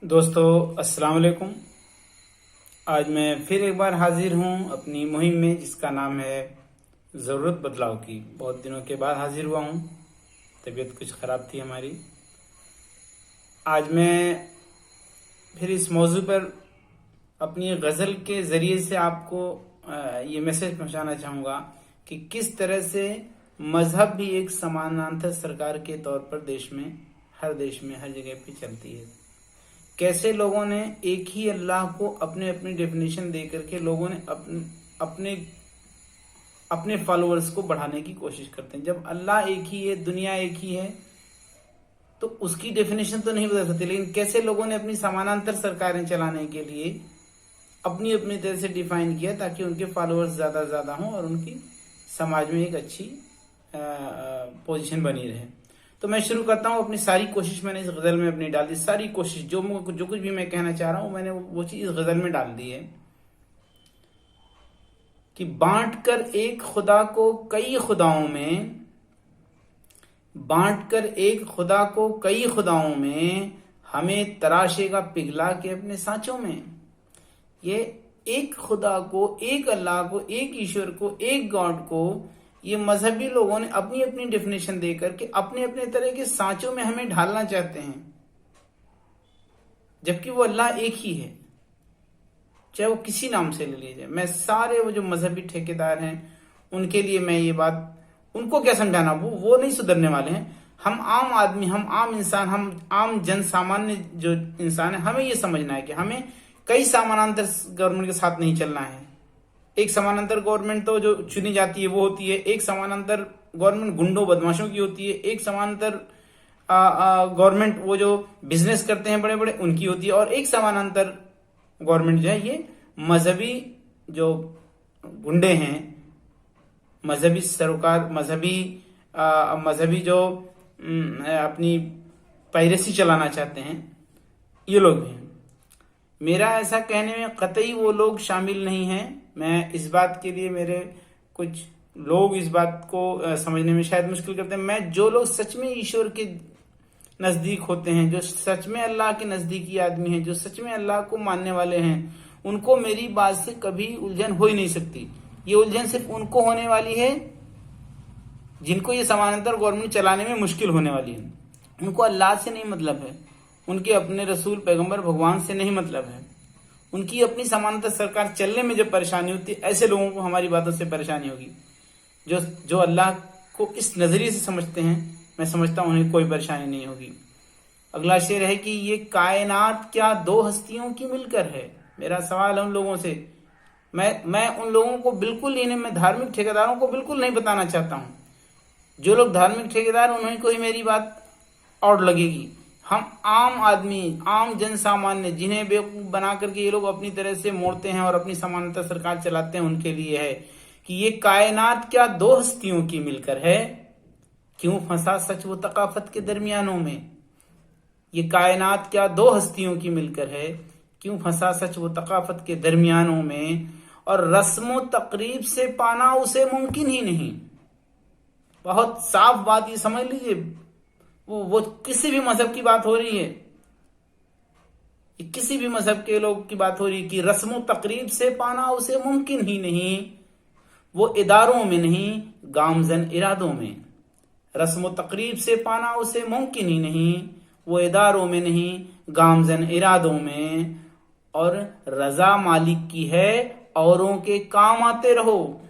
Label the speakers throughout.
Speaker 1: दोस्तों अस्सलाम वालेकुम। आज मैं फिर एक बार हाजिर हूँ अपनी मुहिम में जिसका नाम है ज़रूरत बदलाव की। बहुत दिनों के बाद हाजिर हुआ हूँ, तबीयत कुछ ख़राब थी हमारी। आज मैं फिर इस मौजू पर अपनी गज़ल के ज़रिए से आपको ये मैसेज पहुँचाना चाहूँगा कि किस तरह से मज़हब भी एक समानांतर सरकार के तौर पर देश में हर जगह पे चलती है। कैसे लोगों ने एक ही अल्लाह को अपने अपनी डेफिनेशन दे करके लोगों ने अपने अपने फॉलोअर्स को बढ़ाने की कोशिश करते हैं। जब अल्लाह एक ही है, दुनिया एक ही है, तो उसकी डेफिनेशन तो नहीं बदल सकती, लेकिन कैसे लोगों ने अपनी समानांतर सरकारें चलाने के लिए अपनी अपनी तरह से डिफाइन किया ताकि उनके फॉलोअर्स ज्यादा से ज्यादा हों और उनकी समाज में एक अच्छी पोजीशन बनी रहे। तो मैं शुरू करता हूँ। अपनी सारी कोशिश मैंने इस गजल में अपनी डाल दी। सारी कोशिश जो कुछ भी मैं कहना चाह रहा हूँ मैंने वो चीज इस गजल में डाल दी है कि बांट कर एक खुदा को कई खुदाओं में, बांट कर एक खुदा को कई खुदाओं में, हमें तराशेगा पिघला के अपने सांचों में। ये एक खुदा को, एक अल्लाह को, एक ईश्वर को, एक गॉड को ये मजहबी लोगों ने अपनी अपनी डेफिनेशन देकर के अपने अपने तरह के सांचों में हमें ढालना चाहते हैं, जबकि वो अल्लाह एक ही है, चाहे वो किसी नाम से ले लीजिए। मैं सारे वो जो मजहबी ठेकेदार हैं उनके लिए मैं ये बात, उनको क्या समझाना, वो नहीं सुधरने वाले हैं। हम आम आदमी, हम आम इंसान, हम आम जन सामान्य जो इंसान है, हमें ये समझना है कि हमें कई समानांतर गवर्नमेंट के साथ नहीं चलना है। एक समानांतर गवर्नमेंट तो जो चुनी जाती है वो होती है, एक समानांतर गवर्नमेंट गुंडों बदमाशों की होती है, एक समानांतर गवर्नमेंट वो जो बिजनेस करते हैं बड़े बड़े उनकी होती है, और एक समानांतर गवर्नमेंट जो है ये मजहबी जो गुंडे हैं, मजहबी सरोकार, मजहबी जो अपनी पायरेसी चलाना चाहते हैं, ये लोग भी हैं। मेरा ऐसा कहने में कतई वो लोग शामिल नहीं हैं। मैं इस बात के लिए, मेरे कुछ लोग इस बात को समझने में शायद मुश्किल करते हैं। मैं जो लोग सच में ईश्वर के नजदीक होते हैं, जो सच में अल्लाह के नजदीकी आदमी हैं, जो सच में अल्लाह को मानने वाले हैं, उनको मेरी बात से कभी उलझन हो ही नहीं सकती। ये उलझन सिर्फ उनको होने वाली है जिनको ये समानांतर गवर्नमेंट चलाने में मुश्किल होने वाली है। उनको अल्लाह से नहीं मतलब है, उनके अपने रसूल पैगंबर भगवान से नहीं मतलब है। उनकी अपनी समानांतर सरकार चलने में जब परेशानी होती है, ऐसे लोगों को हमारी बातों से परेशानी होगी। जो अल्लाह को इस नजरिए से समझते हैं, मैं समझता हूं उन्हें कोई परेशानी नहीं होगी। अगला शेर है कि ये कायनात क्या दो हस्तियों की मिलकर है। मेरा सवाल है उन लोगों से, मैं उन लोगों को बिल्कुल, इन्हें मैं धार्मिक ठेकेदारों को बिल्कुल नहीं बताना चाहता हूं। जो लोग धार्मिक ठेकेदार, उन्हें कोई मेरी बात और लगेगी। हम आम आदमी, आम जन सामान्य, जिन्हें बेवकूफ बना करके ये लोग अपनी तरह से मोड़ते हैं और अपनी समानांतर सरकार चलाते हैं, उनके लिए है कि ये कायनात क्या दो हस्तियों की मिलकर है, क्यों फंसा सच वो तकाफत के दरमियानों में। ये कायनात क्या दो हस्तियों की मिलकर है, क्यों फंसा सच वो तकाफत के दरमियानों में, और रस्मो तकरीब से पाना उसे मुमकिन ही नहीं। बहुत साफ बात ये समझ लीजिए, वो किसी भी मजहब की बात हो रही है, किसी भी मजहब के लोग की बात हो रही है कि रस्मो तकरीब से पाना उसे मुमकिन ही नहीं, वो इदारों में नहीं गामजन इरादों में। रस्मो तकरीब से पाना उसे मुमकिन ही नहीं, वो इदारों में नहीं गामजन इरादों में। और रजा मालिक की है, औरों के काम आते रहो।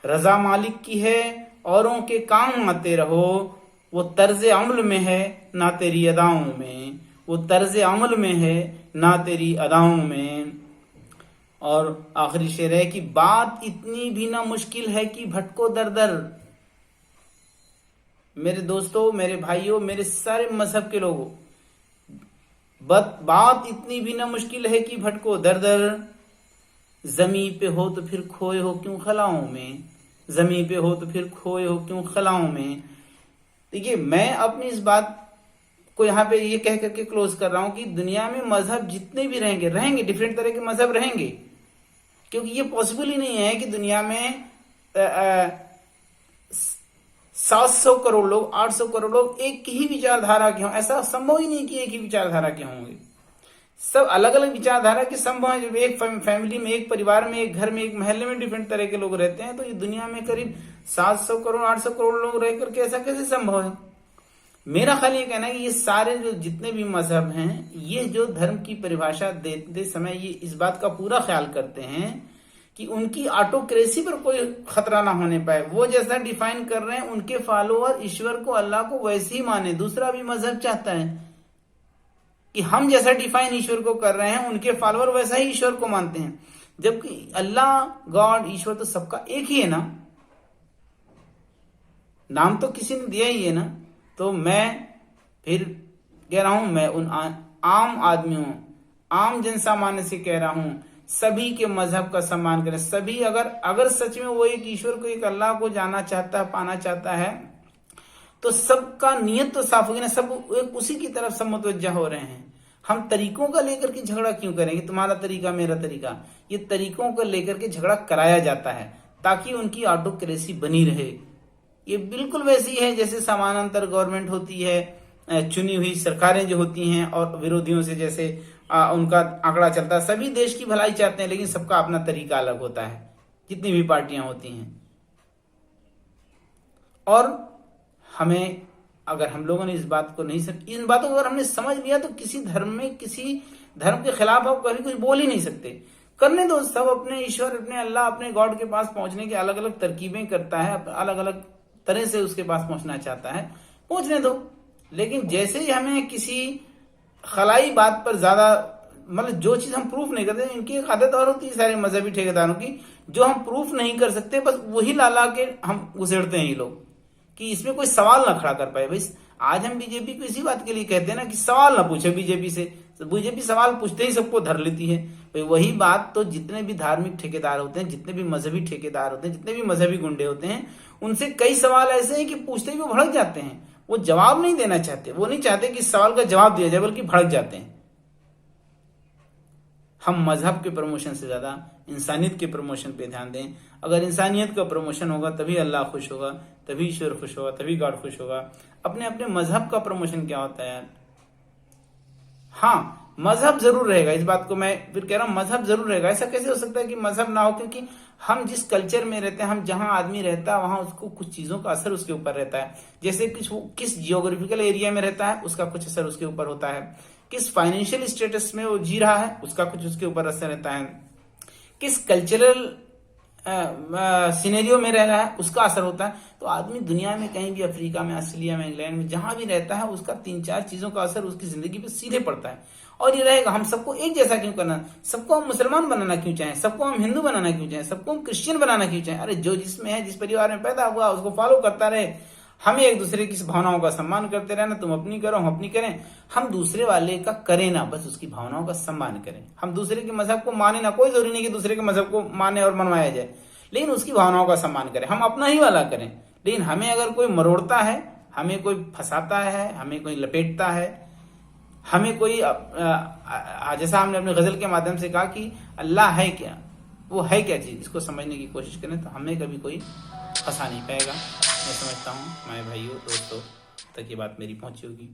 Speaker 1: रजा मालिक की है, औरों के काम आते रहो। वो तर्ज अमल में है ना तेरी अदाओं में, वो तर्ज अमल में है ना तेरी अदाओं में। और आखिरी शेर है कि बात इतनी भी ना मुश्किल है कि भटको दर दर। मेरे दोस्तों, मेरे भाइयों, मेरे सारे मजहब के लोगों, बात इतनी भी ना मुश्किल है कि भटको दर दर। जमी पे हो तो फिर खोए हो क्यों खलाओं में, जमी पे हो तो फिर खोए हो क्यों खलाओं में। देखिए, मैं अपनी इस बात को यहाँ पे ये कह करके क्लोज कर रहा हूं कि दुनिया में मजहब जितने भी रहेंगे, डिफरेंट तरह के मजहब रहेंगे, क्योंकि ये पॉसिबल ही नहीं है कि दुनिया में 700 करोड़ लोग, 800 करोड़ लोग एक ही विचारधारा के हों, ऐसा संभव ही नहीं कि एक ही विचारधारा के होंगे। सब अलग अलग विचारधारा के संभव है। जब एक फैमिली में, एक परिवार में, एक घर में, एक महल्ले में डिफरेंट तरह के लोग रहते हैं, तो ये दुनिया में करीब 700 करोड़ 800 करोड़ लोग रह करके ऐसा कैसे संभव है? मेरा ख्याल ये कहना है कि ये सारे जो जितने भी मजहब हैं, ये जो धर्म की परिभाषा देते समय ये इस बात का पूरा ख्याल करते हैं कि उनकी ऑटोक्रेसी पर कोई खतरा ना होने पाए। वो जैसा डिफाइन कर रहे हैं, उनके फॉलोअर ईश्वर को, अल्लाह को वैसे ही माने। दूसरा भी मजहब चाहता है कि हम जैसा डिफाइन ईश्वर को कर रहे हैं, उनके फॉलोअर वैसा ही ईश्वर को मानते हैं। जबकि अल्लाह, गॉड, ईश्वर तो सबका एक ही है ना, नाम तो किसी ने दिया ही है ना। तो मैं फिर कह रहा हूं, मैं उन आम आदमियों, आम जनसामान्य से कह रहा हूं, सभी के मजहब का सम्मान करें। सभी अगर सच में वो एक ईश्वर को, एक अल्लाह को जानना चाहता है, पाना चाहता है, तो सबका नियत तो साफ होगी ना। सब एक उसी की तरफ सब मुतवज्जा हो रहे हैं। हम तरीकों का लेकर के झगड़ा क्यों करेंगे? तुम्हारा तरीका, मेरा तरीका, ये तरीकों को लेकर के झगड़ा कराया जाता है ताकि उनकी ऑटोक्रेसी बनी रहे। ये बिल्कुल वैसी है जैसे समानांतर गवर्नमेंट होती है, चुनी हुई सरकारें जो होती हैं, और विरोधियों से जैसे उनका आंकड़ा चलता है। सभी देश की भलाई चाहते हैं, लेकिन सबका अपना तरीका अलग होता है, जितनी भी पार्टियां होती हैं। और हमें, अगर हम लोगों ने इस बात को नहीं इन बातों को अगर हमने समझ लिया, तो किसी धर्म में, किसी धर्म के खिलाफ आप कभी कुछ बोल ही नहीं सकते। करने दो, सब अपने ईश्वर, अपने अल्लाह, अपने गॉड के पास पहुंचने की अलग अलग तरकीबें करता है, अलग अलग तरह से उसके पास पहुंचना चाहता है, पहुंचने दो। लेकिन जैसे ही हमें किसी खलाई बात पर ज्यादा, मतलब जो चीज हम प्रूफ नहीं करते, इनकी एक आदत और होती है सारे मजहबी ठेकेदारों की, जो हम प्रूफ नहीं कर सकते बस वही ला के हम उसेड़ते हैं ये लोग, कि इसमें कोई सवाल ना खड़ा कर पाए। भाई आज हम बीजेपी को इसी बात के लिए कहते हैं ना कि सवाल ना पूछे बीजेपी से। बीजेपी सवाल पूछते ही सबको धर लेती है। भाई वही बात तो जितने भी धार्मिक ठेकेदार होते हैं, जितने भी मजहबी ठेकेदार होते हैं, जितने भी मजहबी गुंडे होते हैं, उनसे कई सवाल ऐसे हैं कि पूछते ही वो भड़क जाते हैं। वो जवाब नहीं देना चाहते, वो नहीं चाहते कि इस सवाल का जवाब दिया जाए, बल्कि भड़क जाते हैं। हम मजहब के प्रमोशन से ज्यादा इंसानियत के प्रमोशन पे ध्यान दें। अगर इंसानियत का प्रमोशन होगा तभी अल्लाह खुश होगा, तभी ईश्वर खुश होगा, तभी गॉड खुश होगा। अपने अपने मजहब का प्रमोशन क्या होता है यार? हाँ, मजहब जरूर रहेगा, इस बात को मैं फिर कह रहा हूं, मजहब जरूर रहेगा। ऐसा कैसे हो सकता है कि मजहब ना हो? क्योंकि हम जिस कल्चर में रहते हैं, हम जहां आदमी रहता है, वहां उसको कुछ चीजों का असर उसके ऊपर रहता है। जैसे किस जियोग्राफिकल एरिया में रहता है, उसका कुछ असर उसके ऊपर होता है। किस फाइनेंशियल स्टेटस में वो जी रहा है, उसका कुछ उसके ऊपर असर रहता है। किस कल्चरल सिनेरियो में रह रहा है, उसका असर होता है। तो आदमी दुनिया में कहीं भी, अफ्रीका में, ऑस्ट्रेलिया में, इंग्लैंड में, जहां भी रहता है, उसका 3-4 चीजों का असर उसकी जिंदगी पे सीधे पड़ता है। और ये रहेगा। हम सबको एक जैसा क्यों करना? सबको हम मुसलमान बनाना क्यों चाहें? सबको हम हिंदू बनाना क्यों चाहें? सबको हम क्रिश्चियन बनाना क्यों चाहें? अरे जो जिसमें है, जिस परिवार में पैदा हुआ, उसको फॉलो करता रहे। हमें एक दूसरे की भावनाओं का सम्मान करते रहना। तुम अपनी करो, हम अपनी करें। हम दूसरे वाले का करें ना, बस उसकी भावनाओं का सम्मान करें। हम दूसरे के मजहब को माने ना, कोई जरूरी नहीं कि दूसरे के मजहब को माने और मनवाया जाए, लेकिन उसकी भावनाओं का सम्मान करें। हम अपना ही वाला करें। लेकिन हमें अगर कोई मरोड़ता है, हमें कोई फंसाता है, हमें कोई लपेटता है, हमें कोई जैसा हमने अपने गजल के माध्यम से कहा कि अल्लाह है क्या, वो है क्या चीज, इसको समझने की कोशिश करें, तो हमें कभी कोई फंसा नहीं पाएगा। मैं समझता हूँ, मैं भाइयों, दोस्तों तक ये बात मेरी पहुंची होगी।